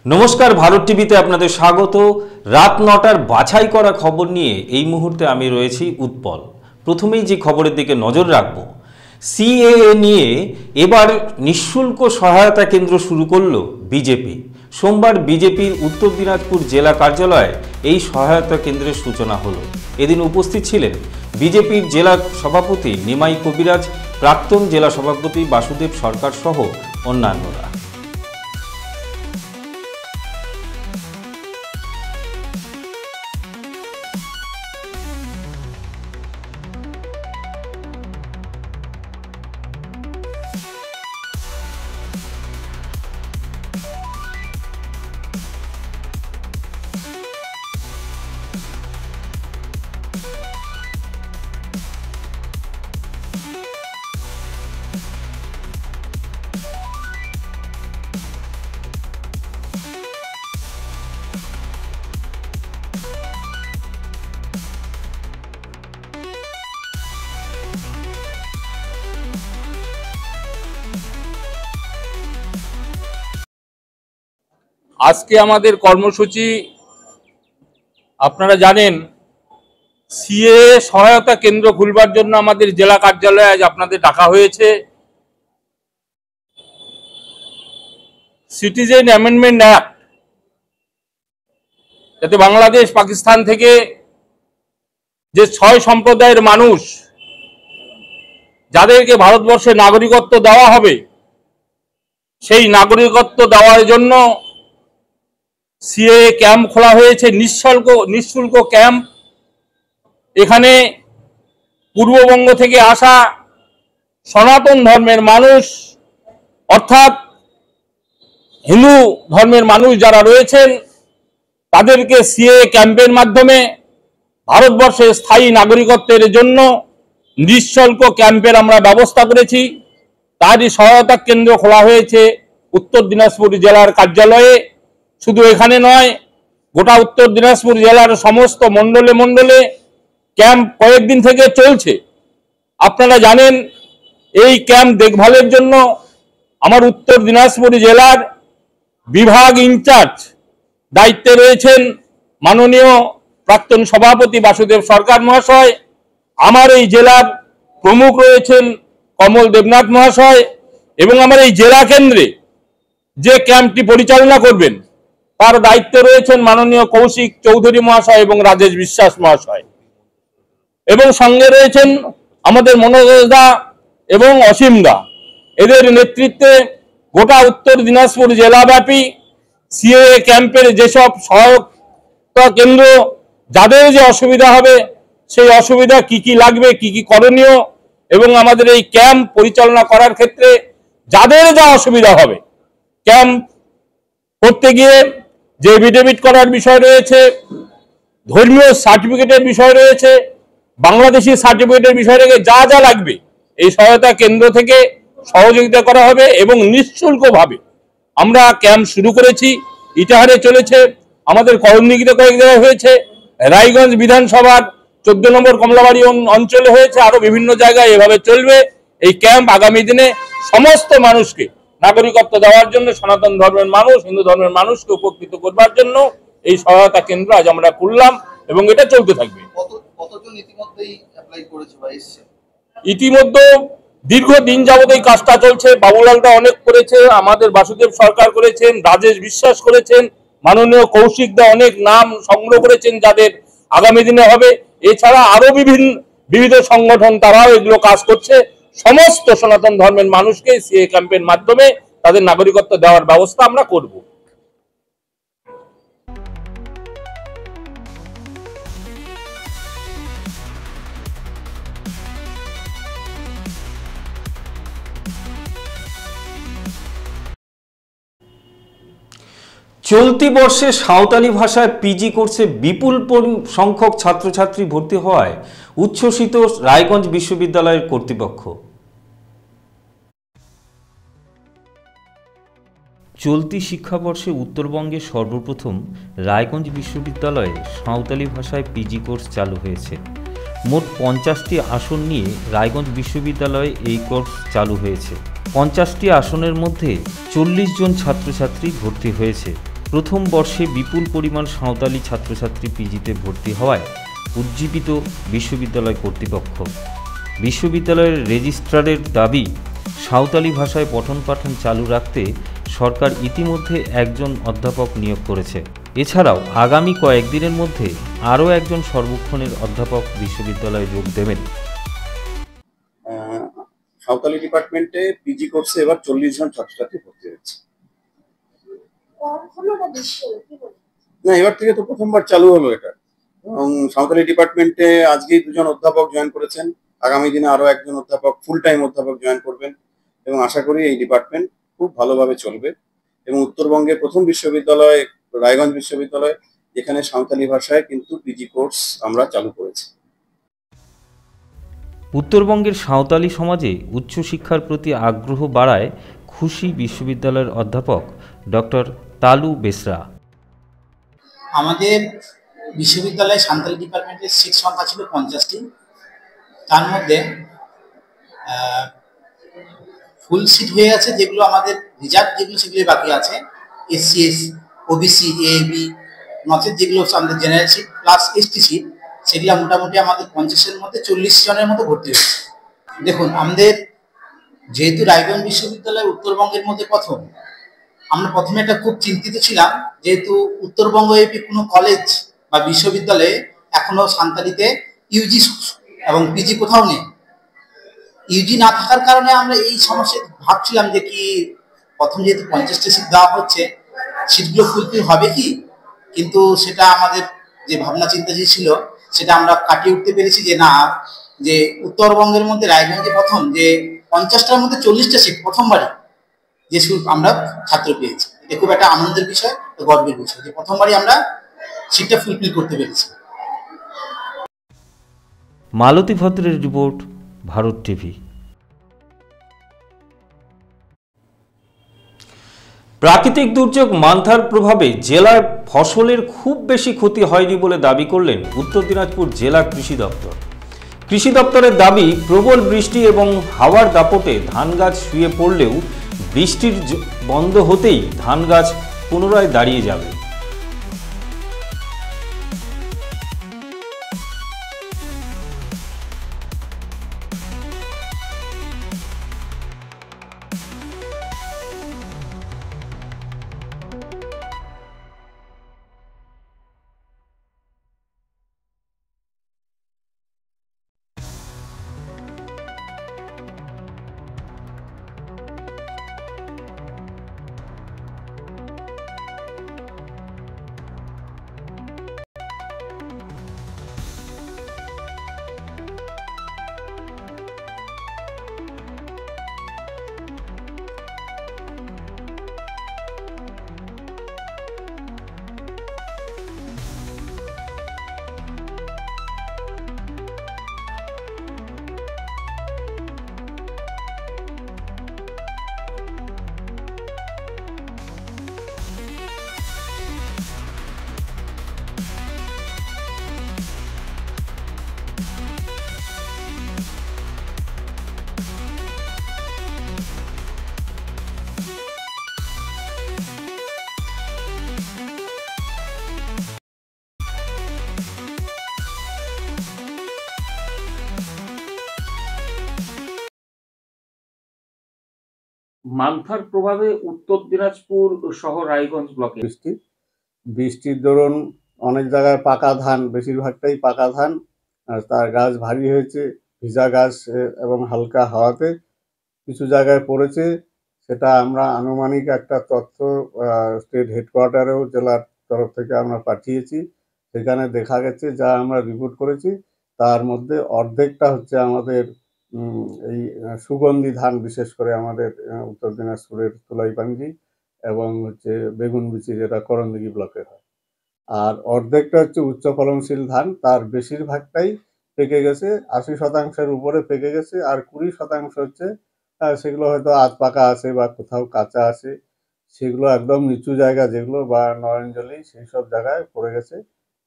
नमस्कार भारत टीवीते आपनादेर स्वागत। रात 9टार बाछाई करा खबर निये এই মুহূর্তে আমি রয়েছি উৎপল। প্রথমেই যে খবরের দিকে নজর রাখব, সিএএ নিয়ে এবার নিঃশুল্ক সহায়তা কেন্দ্র শুরু করল বিজেপি। সোমবার বিজেপির উত্তর দিনাজপুর জেলা কার্যালয়ে এই সহায়তা কেন্দ্রের সূচনা হলো। এদিন উপস্থিত ছিলেন বিজেপির জেলা সভাপতি নিমাই কবিরাজ, প্রাক্তন জেলা সভাপতি বাসুদেব সরকার সহ অন্যান্যরা। আজকে আমাদের কর্মসূচি আপনারা জানেন, সিএ সহায়তা কেন্দ্র খুলবার জন্য আমাদের জেলা কার্যালয়ে আজ আপনাদের ডাকা হয়েছে। সিটিজেন অ্যামেন্ডমেন্ট অ্যাক্ট, যাতে বাংলাদেশ পাকিস্তান থেকে যে 6 সম্প্রদায়ের মানুষ যাদেরকে ভারতবর্ষে নাগরিকত্ব দেওয়া হবে, সেই নাগরিকত্ব দেওয়ার জন্য সিএ ক্যাম্প খোলা হয়েছে, নিঃশুল্ক ক্যাম্প। এখানে পূর্ববঙ্গ থেকে আসা সনাতন ধর্মের মানুষ, অর্থাৎ হিন্দু ধর্মের মানুষ যারা রয়েছেন, তাদেরকে সিএ ক্যাম্পের মাধ্যমে ভারতবর্ষে স্থায়ী নাগরিকত্বের জন্য নিঃশুল্ক ক্যাম্পের আমরা ব্যবস্থা করেছি। তারই সহায়তা কেন্দ্র খোলা হয়েছে উত্তর দিনাজপুর জেলার কার্যালয়ে। শুধু এখানে নয়, গোটা উত্তর দিনাজপুর জেলার সমস্ত মণ্ডলে মণ্ডলে ক্যাম্প কয়েকদিন থেকে চলছে। আপনারা জানেন, এই ক্যাম্প দেখভালের জন্য আমার উত্তর দিনাজপুর জেলার বিভাগ ইনচার্জ দায়িত্বে রয়েছেন মাননীয় প্রাক্তন সভাপতি বাসুদেব সরকার মহাশয়। আমার এই জেলার প্রমুখ রয়েছেন কমল দেবনাথ মহাশয়, এবং আমার এই জেলা কেন্দ্রে যে ক্যাম্পটি পরিচালনা করবেন তার দায়িত্বে রয়েছেন মাননীয় কৌশিক চৌধুরী মহাশয় এবং রাজেশ বিশ্বাস মহাশয়, এবং সঙ্গে রয়েছেন আমাদের মনোজ দা এবং অসীম দা। এদের নেতৃত্বে গোটা উত্তর দিনাজপুর জেলাব্যাপী সিএ ক্যাম্পের যেসব সহায়তা কেন্দ্র, যাদের যে অসুবিধা হবে, সেই অসুবিধা কি কি লাগবে, কি কি করণীয়, এবং আমাদের এই ক্যাম্প পরিচালনা করার ক্ষেত্রে যাদের যা অসুবিধা হবে, ক্যাম্প করতে গিয়ে যে এফিডেভিট করার বিষয় রয়েছে, ধর্মীয় সার্টিফিকেটের বিষয় রয়েছে, বাংলাদেশি সার্টিফিকেটের বিষয় রয়েছে, যা যা লাগবে এই সহায়তা কেন্দ্র থেকে সহযোগিতা করা হবে। এবং নিঃশুল্কভাবে আমরা ক্যাম্প শুরু করেছি। ইটাহারে চলেছে, আমাদের করণদিঘিতে কয়েক জায়গায় হয়েছে, রায়গঞ্জ বিধানসভার 14 নম্বর কমলাবাড়ি অঞ্চলে হয়েছে, আরো বিভিন্ন জায়গায় এভাবে চলবে এই ক্যাম্প। আগামী দিনে সমস্ত মানুষকে নাগরিকত্ব দেওয়ার জন্য, সনাতন ধর্মের মানুষ, হিন্দু ধর্মের মানুষকে উপকৃত করবার জন্য এই সহায়তা কেন্দ্র আজ আমরা খুললাম, এবং এটা চলতে থাকবে। ইতিমধ্যে দীর্ঘদিন যাবত এই কাজটা চলছে। বাবুলালদা অনেক করেছে, আমাদের বাসুদেব সরকার করেছেন, রাজেশ বিশ্বাস করেছেন, মাননীয় কৌশিক দা অনেক নাম সংগ্রহ করেছেন যাদের আগামী দিনে হবে। এছাড়া আরো বিবিধ সংগঠন তারাও এগুলো কাজ করছে। সমস্ত সনাতন ধর্মের মানুষকে সিএ ক্যাম্পের মাধ্যমে তাদের নাগরিকত্ব দেওয়ার ব্যবস্থা আমরা করব। চলতি বর্ষে সাঁওতালি ভাষায় পিজি কোর্সে বিপুল সংখ্যক ছাত্রছাত্রী ভর্তি হওয়ায় উচ্ছ্বসিত রায়গঞ্জ বিশ্ববিদ্যালয়ের কর্তৃপক্ষ। চলতি শিক্ষাবর্ষে উত্তরবঙ্গে সর্বপ্রথম রায়গঞ্জ বিশ্ববিদ্যালয়ে সাঁওতালি ভাষায় পিজি কোর্স চালু হয়েছে। মোট 50টি আসন নিয়ে রায়গঞ্জ বিশ্ববিদ্যালয়ে এই কোর্স চালু হয়েছে। 50টি আসনের মধ্যে 40 জন ছাত্রছাত্রী ভর্তি হয়েছে। প্রথম বর্ষে বিপুল পরিমাণ সাঁওতালি ছাত্রছাত্রী পিজিতে ভর্তি হওয়ায় উজ্জীবিত বিশ্ববিদ্যালয় কর্তৃপক্ষ। বিশ্ববিদ্যালয়ের রেজিস্ট্রারের দাবি, সাঁওতালি ভাষায় পঠন পাঠন চালু রাখতে সরকার ইতিমধ্যে একজন অধ্যাপক নিয়োগ করেছে। এছাড়াও আগামী কয়েকদিনের মধ্যে আরও একজন সর্বক্ষণের অধ্যাপক বিশ্ববিদ্যালয়ে যোগ দেবেন। সাঁওতালি ডিপার্টমেন্টে পিজি কোর্সে এবার 40 জন ছাত্রছাত্রী ভর্তি হয়েছে। না, এবার থেকে তো প্রথমবার চালু হলো এটা। এবং সাঁওতালি ডিপার্টমেন্টে আজকেই 2 জন অধ্যাপক জয়েন করেছেন। আগামী দিনে আরো একজন অধ্যাপক, ফুল টাইম অধ্যাপক জয়েন করবেন এবং আশা করি এই ডিপার্টমেন্ট খুব ভালোভাবে চলবে। এবং উত্তরবঙ্গের প্রথম বিশ্ববিদ্যালয় রায়গঞ্জ বিশ্ববিদ্যালয়, যেখানে সাঁওতালি ভাষায় কিন্তু পিজি কোর্স আমরা চালু করেছি। উত্তরবঙ্গের সাঁওতালি সমাজে উচ্চশিক্ষার প্রতি আগ্রহ বাড়ায় খুশি বিশ্ববিদ্যালয়ের অধ্যাপক ডক্টর তালু বেসরা। আমাদের বিশ্ববিদ্যালয়ে সাঁওতালি ডিপার্টমেন্টের সিট সংখ্যা ছিল 50টি। তার মধ্যে ফুল সিট হয়ে আছে, যেগুলো আমাদের রিজার্ভ, যেগুলো সেগুলো বাকি আছে। এসসি, ওবিসি, এবি, নচেত যেগুলো আমাদের general seat plus ST seat, সেগুলো মোটামুটি আমাদের 50-এর মধ্যে 40 জনের মতো ভর্তি হয়েছে। দেখুন, আমাদের যেহেতু রায়গঞ্জ বিশ্ববিদ্যালয় উত্তরবঙ্গের মধ্যে প্রথম, আমরা প্রথমে একটা খুব চিন্তিত ছিলাম, যেহেতু উত্তরবঙ্গ এপি কোনো কলেজ বা বিশ্ববিদ্যালয়ে এখনো সাঁওতালিতে ইউজি এবং পিজি কোথাও নেই। ইউজি না থাকার কারণে আমরা এই সমস্যা ভাবছিলাম যে কি প্রথম যেহেতু 50টা সিট দেওয়া হচ্ছে, সিটগুলো ফুলফিল হবে কি। কিন্তু সেটা আমাদের যে ভাবনা চিন্তা যে ছিল, সেটা আমরা কাটিয়ে উঠতে পেরেছি যে না, যে উত্তরবঙ্গের মধ্যে রায়গঞ্জে প্রথম যে 50টার মধ্যে 40টা সিট প্রথমবারই যে আমরা ছাত্র পেয়েছি। এটা খুব একটা আনন্দের বিষয়, গর্বের বিষয় যে প্রথমবারই আমরা সিটটা ফুলফিল করতে পেরেছি। মালতী ভদ্রের রিপোর্ট, ভারত টিভি। প্রাকৃতিক দুর্যোগ মান্থার প্রভাবে জেলায় ফসলের খুব বেশি ক্ষতি হয়নি বলে দাবি করলেন উত্তর দিনাজপুর জেলা কৃষি দপ্তর। কৃষি দপ্তরের দাবি, প্রবল বৃষ্টি এবং হাওয়ার দাপটে ধান গাছ শুয়ে পড়লেও বৃষ্টির বন্ধ হতেই ধান গাছ পুনরায় দাঁড়িয়ে যাবে। মান্থার প্রভাবে উত্তর দিনাজপুর সহ রায়গঞ্জ ব্লকে বৃষ্টির দরুন অনেক জায়গায় পাকা ধান, বেশিরভাগটাই পাকা ধান, আর তার গাছ ভারী হয়েছে। ভিজা গাছ এবং হালকা হাওয়াতে কিছু জায়গায় পড়েছে। সেটা আমরা আনুমানিক একটা তথ্য স্টেট হেডকোয়ার্টারেও জেলার তরফ থেকে আমরা পাঠিয়েছি। সেখানে দেখা গেছে, যা আমরা রিপোর্ট করেছি তার মধ্যে অর্ধেকটা হচ্ছে আমাদের এই সুগন্ধি ধান, বিশেষ করে আমাদের উত্তর দিনাজপুরের তুলাইপাঞ্জি এবং হচ্ছে বেগুনবিচি, যেটা করণদিঘি ব্লকের হয়। আর অর্ধেকটা হচ্ছে উচ্চ ফলনশীল ধান, তার বেশিরভাগটাই পেকে গেছে, 80% উপরে পেকে গেছে। আর 20% হচ্ছে সেগুলো হয়তো আধ পাকা আছে বা কোথাও কাঁচা আছে। সেগুলো একদম নিচু জায়গা যেগুলো, বা নয়নজলি, সেই সব জায়গায় পড়ে গেছে।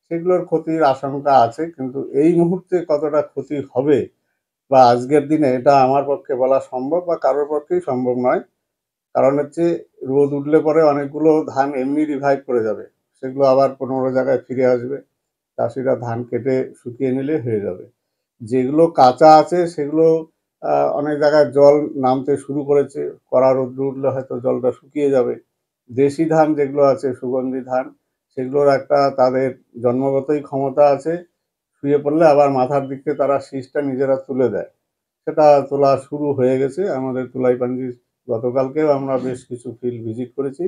সেগুলোর ক্ষতির আশঙ্কা আছে, কিন্তু এই মুহূর্তে কতটা ক্ষতি হবে বা আজকের দিনে এটা আমার পক্ষে বলা সম্ভব বা কারোর পক্ষেই সম্ভব নয়। কারণ হচ্ছে রোদ উঠলে পরে অনেকগুলো ধান এমনি রিভাইভ করে যাবে, সেগুলো আবার 15 জায়গায় ফিরে আসবে। চাষিরা ধান কেটে শুকিয়ে নিলে হয়ে যাবে। যেগুলো কাঁচা আছে সেগুলো অনেক জায়গায় জল নামতে শুরু করেছে, কড়া রোদ্র উঠলে হয়তো জলটা শুকিয়ে যাবে। দেশি ধান যেগুলো আছে, সুগন্ধি ধান, সেগুলোর একটা তাদের জন্মগতই ক্ষমতা আছে, শুয়ে পড়লে আবার মাথার দিকে তারা শীষটা নিজেরা তুলে দেয়। সেটা তোলা শুরু হয়ে গেছে আমাদের তুলাইপাঞ্জি। গতকালকেও আমরা বেশ কিছু ফিল্ড ভিজিট করেছি,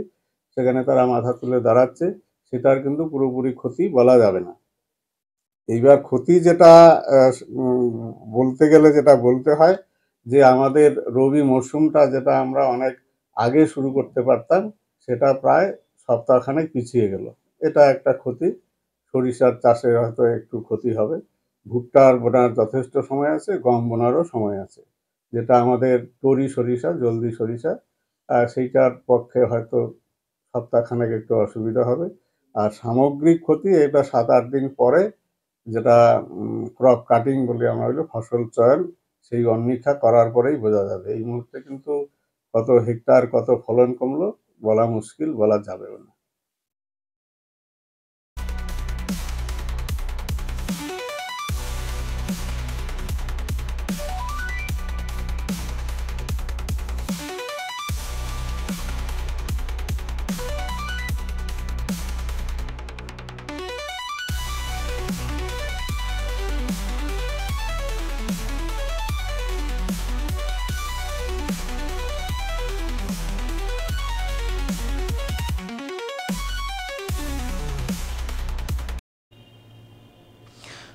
সেখানে তারা মাথা তুলে দাঁড়াচ্ছে। সেটার কিন্তু পুরোপুরি ক্ষতি বলা যাবে না। এইবার ক্ষতি যেটা বলতে গেলে যেটা বলতে হয় যে আমাদের রবি মরশুমটা যেটা আমরা অনেক আগে শুরু করতে পারতাম, সেটা প্রায় সপ্তাহখানেক পিছিয়ে গেল। এটা একটা ক্ষতি। সরিষার চাষে হয়তো একটু ক্ষতি হবে। ভুট্টার বোনার যথেষ্ট সময় আছে, গম বোনারও সময় আছে। যেটা আমাদের তরি সরিষা, জলদি সরিষা, সেইটার পক্ষে হয়তো সপ্তাহখানেক একটু অসুবিধা হবে। আর সামগ্রিক ক্ষতি এটা 7-8 দিন পরে, যেটা ক্রপ কাটিং বলি আমরা, হলো ফসল চয়ন, সেই অন্বেষা করার পরেই বোঝা যাবে। এই মুহূর্তে কিন্তু কত হেক্টর কত ফলন কমলো বলা মুশকিল, বলা যাবে না।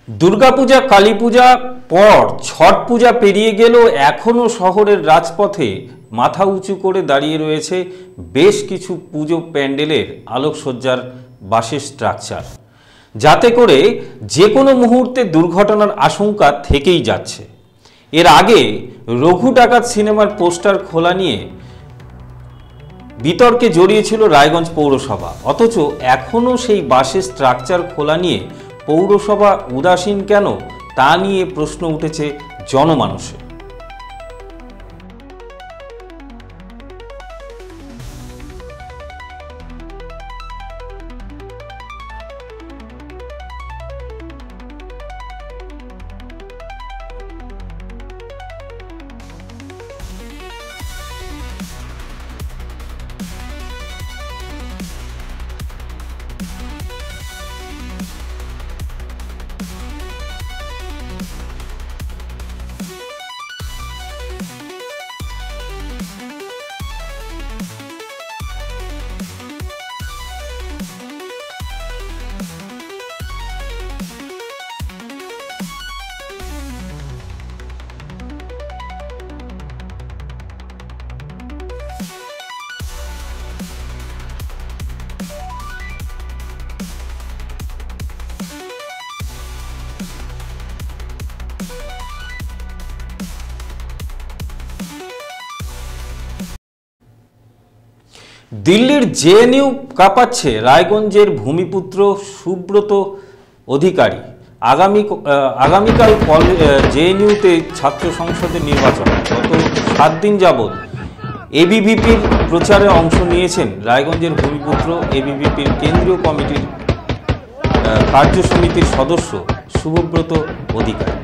দুর্গাপূজা, কালী পূজা পর ছট পূজা পেরিয়ে গেলেও এখনও শহরের রাজপথে মাথা উঁচু করে দাঁড়িয়ে রয়েছে বেশ কিছু পুজো প্যান্ডেলের আলোকসজ্জার বাঁশের স্ট্রাকচার, যাতে করে যে কোনো মুহূর্তে দুর্ঘটনার আশঙ্কা থেকেই যাচ্ছে। এর আগে রঘু ডাকাত সিনেমার পোস্টার খোলা নিয়ে বিতর্কে জড়িয়েছিল রায়গঞ্জ পৌরসভা, অথচ এখনও সেই বাঁশের স্ট্রাকচার খোলা নিয়ে পৌরসভা উদাসীন কেন, তা নিয়ে প্রশ্ন উঠেছে জনমানসে। দিল্লির জেএনইউ কাঁপাচ্ছে রায়গঞ্জের ভূমিপুত্র সুব্রত অধিকারী। আগামীকাল জেএনইউতে ছাত্র সংসদের নির্বাচন। গত 7 দিন যাবৎ এবিভিপির প্রচারে অংশ নিয়েছেন রায়গঞ্জের ভূমিপুত্র এবিভিপির কেন্দ্রীয় কমিটির কার্য সমিতির সদস্য শুভব্রত অধিকারী।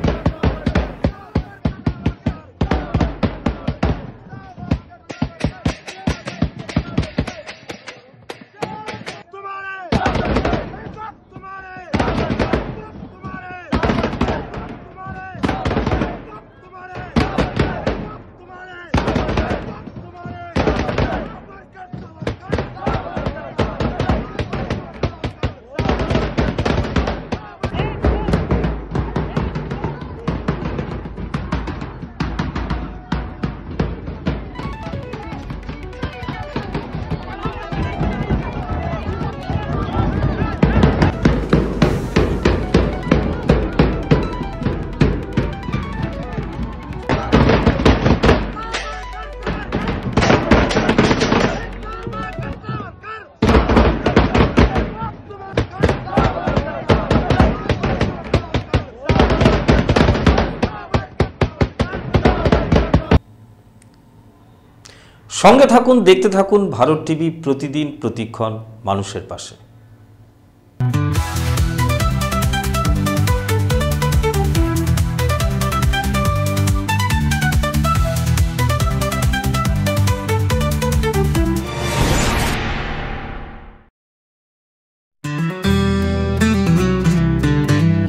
সঙ্গে থাকুন, দেখতে থাকুন ভারত টিভি, প্রতিদিন প্রতিক্ষণ মানুষের পাশে।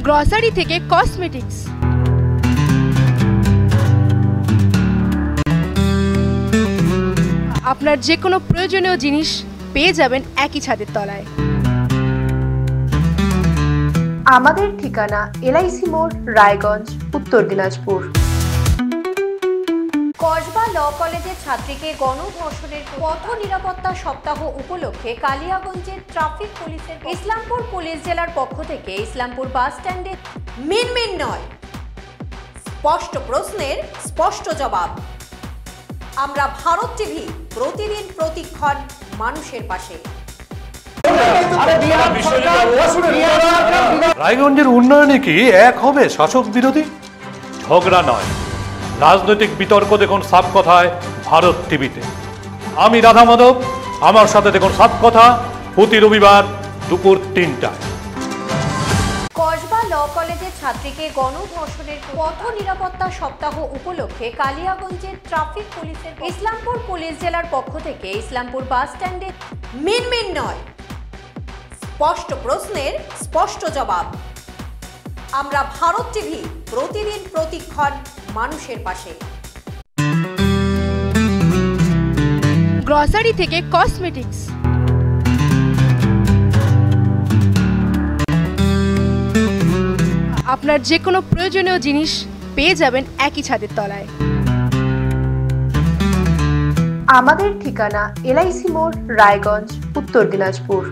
গ্রসারি থেকে কসমেটিক্স, আপনার যে কোনো প্রয়োজনীয় জিনিস পেয়ে যাবেন একই ছাদের তলায়। আমাদের ঠিকানা এলআইসি মোড়, রায়গঞ্জ, উত্তর দিনাজপুর। কসবা ল কলেজের ছাত্রীকে গণধর্ষণের পথ নিরাপত্তা সপ্তাহ উপলক্ষে কালিয়াগঞ্জের ট্রাফিক পুলিশের ইসলামপুর পুলিশ জেলার পক্ষ থেকে ইসলামপুর বাস স্ট্যান্ডে মিনমিন নয়, স্পষ্ট প্রশ্নের স্পষ্ট জবাব। আমরা ভারত টিভি, প্রতিদিন প্রতিক্ষণ মানুষের পাশে। রায়গঞ্জের উন্নয়নে কি এক হবে শাসক বিরোধী? ঝগড়া নয়, রাজনৈতিক বিতর্ক দেখুন সাপ কথায় ভারত টিভিতে। আমি রাধা মাধব, আমার সাথে দেখুন সাপ কথা প্রতি রবিবার দুপুর 3টায়। কসবা ল কলেজের ছাত্রীকে গণধর্ষণের পথ নিরাপত্তা সপ্তাহ উপলক্ষে কালিয়াগঞ্জের ট্রাফিক পুলিশের ইসলামপুর পুলিশ জেলার পক্ষ থেকে ইসলামপুর বাস স্ট্যান্ডে মিনমিন নয়, স্পষ্ট প্রশ্নের স্পষ্ট জবাব। আমরা ভারত টিভি, প্রতিদিন প্রতিক্ষণ মানুষের পাশে। গ্রসারি থেকে কসমেটিক্স, আপনার যে কোনো প্রয়োজনীয় জিনিস পেয়ে যাবেন একই ছাদের তলায়। আমাদের ঠিকানা এলআইসি মোড়, রায়গঞ্জ, উত্তর দিনাজপুর।